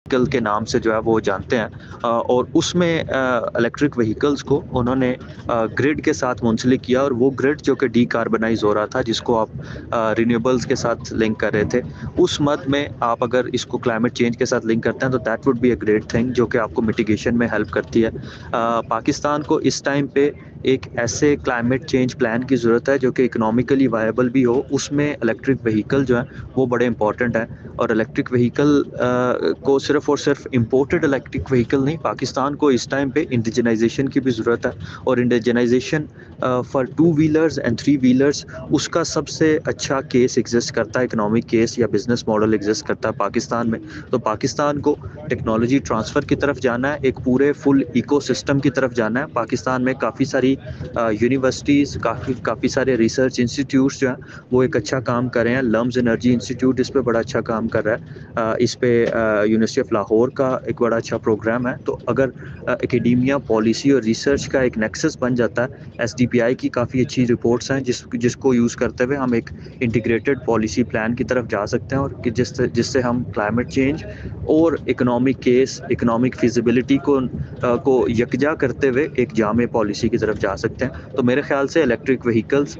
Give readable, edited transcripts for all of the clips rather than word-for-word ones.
Vehicle के नाम से जो है वो जानते हैं। और उसमें इलेक्ट्रिक व्हीकल्स को उन्होंने ग्रिड के साथ मुंसलिक किया, और वो ग्रिड जो कि डीकार्बनाइज़ हो रहा था, जिसको आप रिन्यूएबल्स के साथ लिंक कर रहे थे, उस मद में आप अगर इसको क्लाइमेट चेंज के साथ लिंक करते हैं तो that would be a great thing, जो कि आपको मिटिगेशन में हेल्प करती है। पाकिस्तान को इस टाइम पे एक ऐसे क्लाइमेट चेंज प्लान की ज़रूरत है जो कि इकोनॉमिकली वायबल भी हो, उसमें इलेक्ट्रिक व्हीकल जो है वो बड़े इंपॉर्टेंट हैं। और इलेक्ट्रिक व्हीकल को सिर्फ़ और सिर्फ इम्पोर्टेड इलेक्ट्रिक व्हीकल नहीं, पाकिस्तान को इस टाइम पे इंडिजिनाइजेशन की भी ज़रूरत है। और indigenisation for two wheelers and three wheelers, उसका सबसे अच्छा केस एग्जिस्ट करता है, इकोनॉमिक केस या बिजनेस मॉडल एग्जिस्ट करता है पाकिस्तान में। तो पाकिस्तान को टेक्नोलॉजी ट्रांसफ़र की तरफ जाना है, एक पूरे फुल इकोसिस्टम की तरफ जाना है। पाकिस्तान में काफ़ी सारी यूनिवर्सिटीज़, काफ़ी सारे रिसर्च इंस्टीट्यूट्स जो हैं वो एक अच्छा काम कर रहे हैं। लम्स एनर्जी इंस्टीट्यूट इस पे बड़ा अच्छा काम कर रहा है। इस पे यूनिवर्सिटी ऑफ लाहौर का एक बड़ा अच्छा प्रोग्राम है। तो अगर एकेडेमिया, पॉलिसी और रिसर्च का एक नेक्सस बन जाता है, एसडीपीआई की काफ़ी अच्छी रिपोर्ट्स हैं जिसको यूज़ करते हुए हम एक इंटीग्रेटेड पॉलिसी प्लान की तरफ जा सकते हैं, और कि जिससे हम क्लाइमेट चेंज और इकोनॉमिक केस, इकोनॉमिक फिजिबिलिटी को यकजा करते हुए एक जामे पॉलिसी की तरफ जा सकते हैं। तो मेरे ख़्याल से इलेक्ट्रिक व्हीकल्स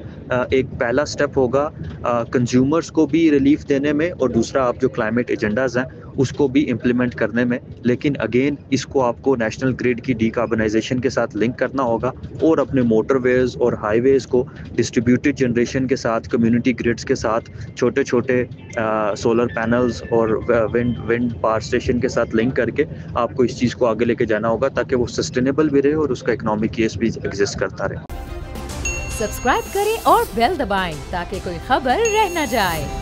एक पहला स्टेप होगा कंज्यूमर्स को भी रिलीफ देने में, और दूसरा आप जो क्लाइमेट एजेंडाज़ हैं उसको भी इम्प्लीमेंट करने में। लेकिन अगेन इसको आपको नेशनल ग्रिड की डीकार्बनाइजेशन के साथ लिंक करना होगा, और अपने मोटरवेज़ और हाईवेज़ को डिस्ट्रीब्यूटेड जनरेशन के साथ, कम्युनिटी ग्रिड्स के साथ, छोटे-छोटे सोलर पैनल्स और विंड पावर स्टेशन के साथ लिंक करके आपको इस चीज़ को आगे लेके जाना होगा, ताकि वो सस्टेनेबल भी रहे और उसका इकोनॉमिक केस भी एग्जिस्ट करता रहे। सब्सक्राइब करें और बेल दबाएं ताकि कोई खबर रह न जाए।